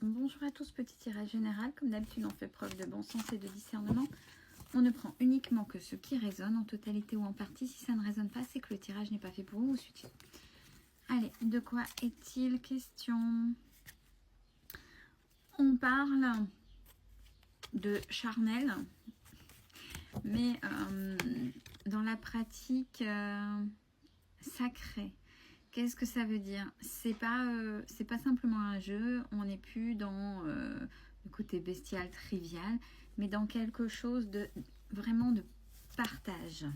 Bonjour à tous, petit tirage général. Comme d'habitude, on fait preuve de bon sens et de discernement. On ne prend uniquement que ce qui résonne, en totalité ou en partie. Si ça ne résonne pas, c'est que le tirage n'est pas fait pour vous ou suffit. Allez, de quoi est-il question? On parle de charnel, mais dans la pratique sacrée. Qu'est-ce que ça veut dire? C'est pas simplement un jeu, on n'est plus dans le côté bestial, trivial, mais dans quelque chose de vraiment de partage.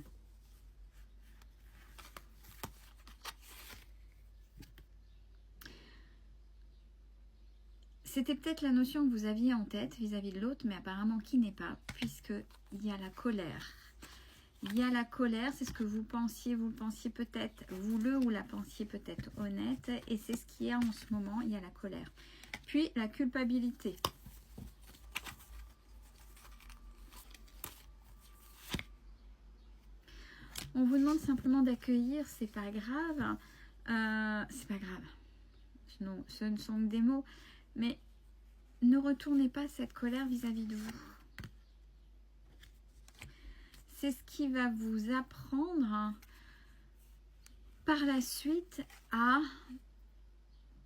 C'était peut-être la notion que vous aviez en tête vis-à-vis de l'autre, mais apparemment qui n'est pas, puisqu'il y a la colère. Il y a la colère, c'est ce que vous le pensiez peut-être, vous le ou la pensiez peut-être honnête, et c'est ce qu'il y a en ce moment, il y a la colère. Puis la culpabilité. On vous demande simplement d'accueillir, c'est pas grave, c'est pas grave. Non, ce ne sont que des mots, mais ne retournez pas cette colère vis-à-vis de vous. C'est ce qui va vous apprendre par la suite à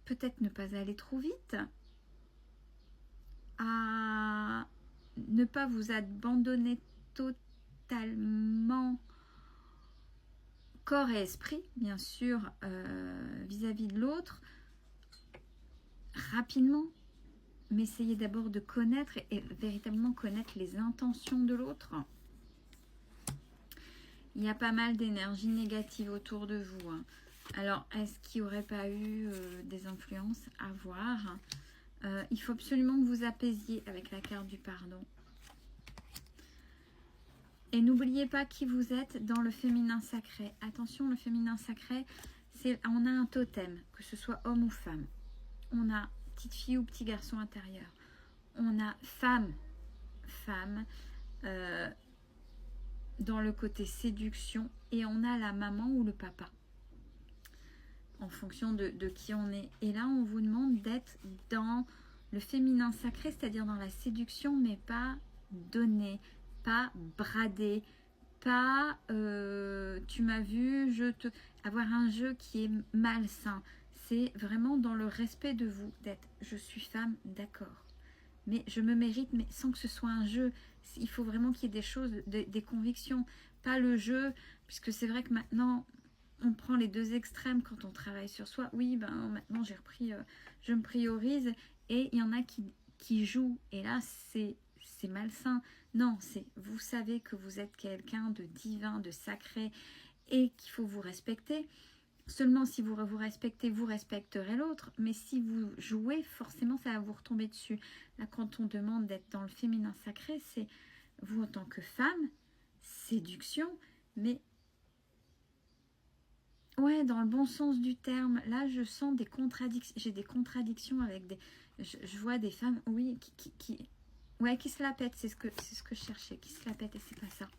peut-être ne pas aller trop vite, à ne pas vous abandonner totalement corps et esprit, bien sûr, vis-à-vis de l'autre, rapidement, mais essayez d'abord de connaître et véritablement connaître les intentions de l'autre. Il y a pas mal d'énergie négative autour de vous. Alors, est-ce qu'il n'y aurait pas eu des influences à voir? Il faut absolument que vous apaisiez avec la carte du pardon. Et n'oubliez pas qui vous êtes dans le féminin sacré. Attention, le féminin sacré, on a un totem, que ce soit homme ou femme. On a petite fille ou petit garçon intérieur. On a femme, dans le côté séduction, et on a la maman ou le papa en fonction de qui on est. Et là on vous demande d'être dans le féminin sacré, c'est-à-dire dans la séduction, mais pas donner, pas brader, pas tu m'as vu, avoir un jeu qui est malsain. C'est vraiment dans le respect de vous, d'être je suis femme, d'accord, mais je me mérite, mais sans que ce soit un jeu. Il faut vraiment qu'il y ait des choses, des convictions, pas le jeu, puisque c'est vrai que maintenant, on prend les deux extrêmes quand on travaille sur soi. Oui, ben maintenant j'ai repris, je me priorise, et il y en a qui jouent, et là c'est malsain. Non, vous savez que vous êtes quelqu'un de divin, de sacré, et qu'il faut vous respecter. Seulement si vous vous respectez, vous respecterez l'autre. Mais si vous jouez, forcément, ça va vous retomber dessus. Là, quand on demande d'être dans le féminin sacré, c'est vous en tant que femme, séduction, mais ouais, dans le bon sens du terme. Là, je sens des contradictions. J'ai des contradictions avec des... Je vois des femmes, oui, qui se la pètent. C'est ce que je cherchais, qui se la pètent, et c'est pas ça.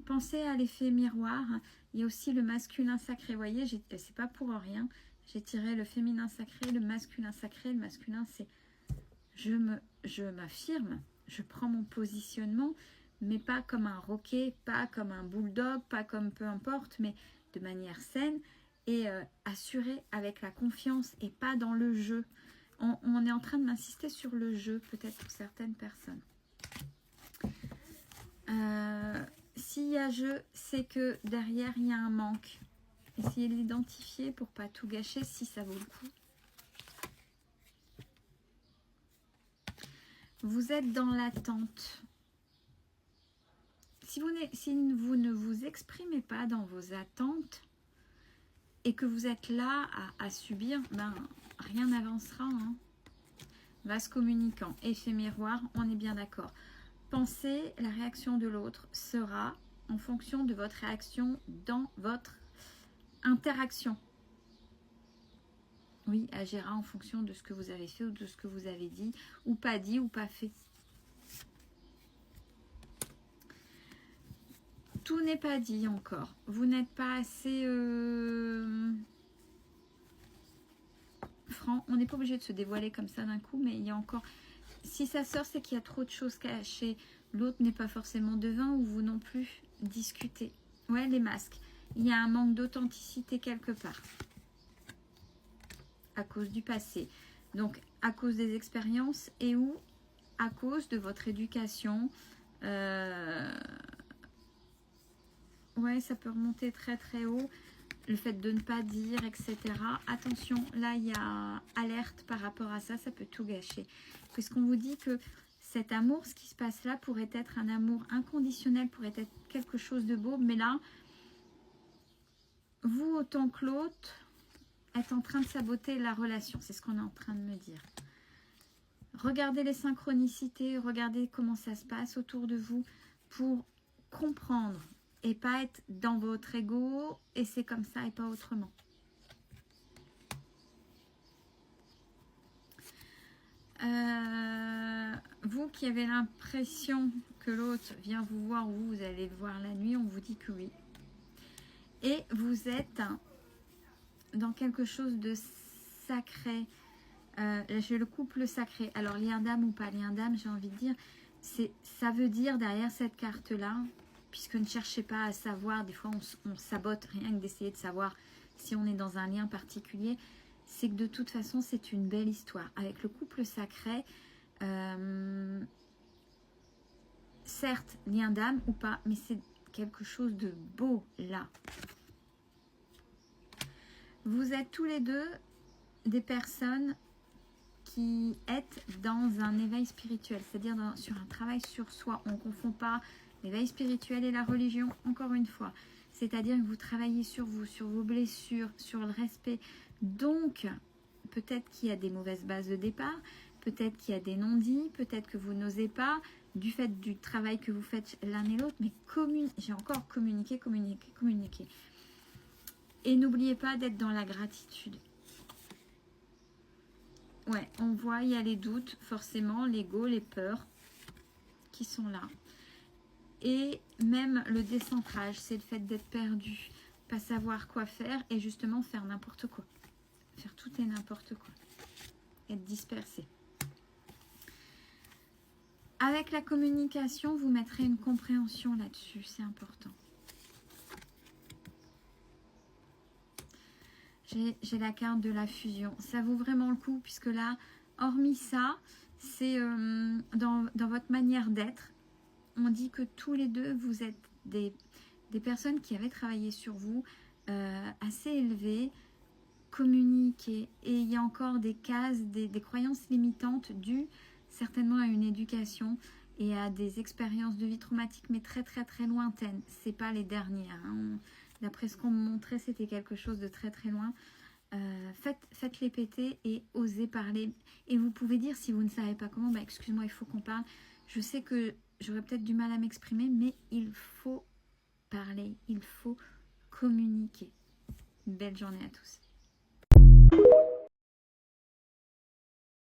Pensez à l'effet miroir. Il y a aussi le masculin sacré. Vous voyez, c'est pas pour rien. J'ai tiré le féminin sacré, le masculin sacré. Le masculin, c'est je m'affirme, je prends mon positionnement, mais pas comme un roquet, pas comme un bulldog, pas comme peu importe, mais de manière saine et assurée, avec la confiance, et pas dans le jeu. On est en train de m'insister sur le jeu, peut-être pour certaines personnes. S'il y a jeu, c'est que derrière il y a un manque. Essayez de l'identifier pour pas tout gâcher, si ça vaut le coup. Vous êtes dans l'attente. Si vous ne vous exprimez pas dans vos attentes et que vous êtes là à subir, ben rien n'avancera. Vase communicant, effet miroir, on est bien d'accord. Pensez, la réaction de l'autre sera en fonction de votre réaction dans votre interaction. Oui, agira en fonction de ce que vous avez fait ou de ce que vous avez dit ou pas fait. Tout n'est pas dit encore. Vous n'êtes pas assez franc. On n'est pas obligé de se dévoiler comme ça d'un coup, mais il y a encore... Si ça sort, c'est qu'il y a trop de choses cachées. L'autre n'est pas forcément devin ou vous non plus discutez. Ouais, les masques. Il y a un manque d'authenticité quelque part. À cause du passé. Donc, à cause des expériences et ou à cause de votre éducation. Ouais, ça peut remonter très très haut. Le fait de ne pas dire, etc. Attention, là, il y a alerte par rapport à ça. Ça peut tout gâcher. Puisqu'on vous dit que cet amour, ce qui se passe là, pourrait être un amour inconditionnel, pourrait être quelque chose de beau. Mais là, vous autant que l'autre êtes en train de saboter la relation. C'est ce qu'on est en train de me dire. Regardez les synchronicités, regardez comment ça se passe autour de vous pour comprendre et pas être dans votre ego et c'est comme ça et pas autrement. Vous qui avez l'impression que l'autre vient vous voir ou vous allez le voir la nuit, on vous dit que oui. Et vous êtes dans quelque chose de sacré. J'ai le couple sacré. Alors lien d'âme ou pas lien d'âme, j'ai envie de dire, ça veut dire derrière cette carte-là, puisque ne cherchez pas à savoir, des fois on sabote rien que d'essayer de savoir si on est dans un lien particulier, c'est que de toute façon c'est une belle histoire. Avec le couple sacré, certes lien d'âme ou pas, mais c'est quelque chose de beau là. Vous êtes tous les deux des personnes qui êtes dans un éveil spirituel, c'est-à-dire sur un travail sur soi. On ne confond pas l'éveil spirituel et la religion, encore une fois. C'est-à-dire que vous travaillez sur vous, sur vos blessures, sur le respect. Donc, peut-être qu'il y a des mauvaises bases de départ, peut-être qu'il y a des non-dits, peut-être que vous n'osez pas, du fait du travail que vous faites l'un et l'autre, mais j'ai encore communiqué. Et n'oubliez pas d'être dans la gratitude. Ouais, on voit, il y a les doutes, forcément, l'ego, les peurs qui sont là. Et même le décentrage, c'est le fait d'être perdu, pas savoir quoi faire et justement faire n'importe quoi. Faire tout et n'importe quoi. Être dispersé. Avec la communication, vous mettrez une compréhension là-dessus, c'est important. J'ai la carte de la fusion. Ça vaut vraiment le coup puisque là, hormis ça, c'est dans votre manière d'être. On dit que tous les deux, vous êtes des personnes qui avaient travaillé sur vous, assez élevées, communiquées. Et il y a encore des cases, des croyances limitantes dues certainement à une éducation et à des expériences de vie traumatiques, mais très très très lointaines. C'est pas les dernières. Hein. D'après ce qu'on me montrait, c'était quelque chose de très très loin. Faites-les péter et osez parler. Et vous pouvez dire, si vous ne savez pas comment, bah, excuse-moi, il faut qu'on parle. Je sais que j'aurais peut-être du mal à m'exprimer, mais il faut parler, il faut communiquer. Belle journée à tous.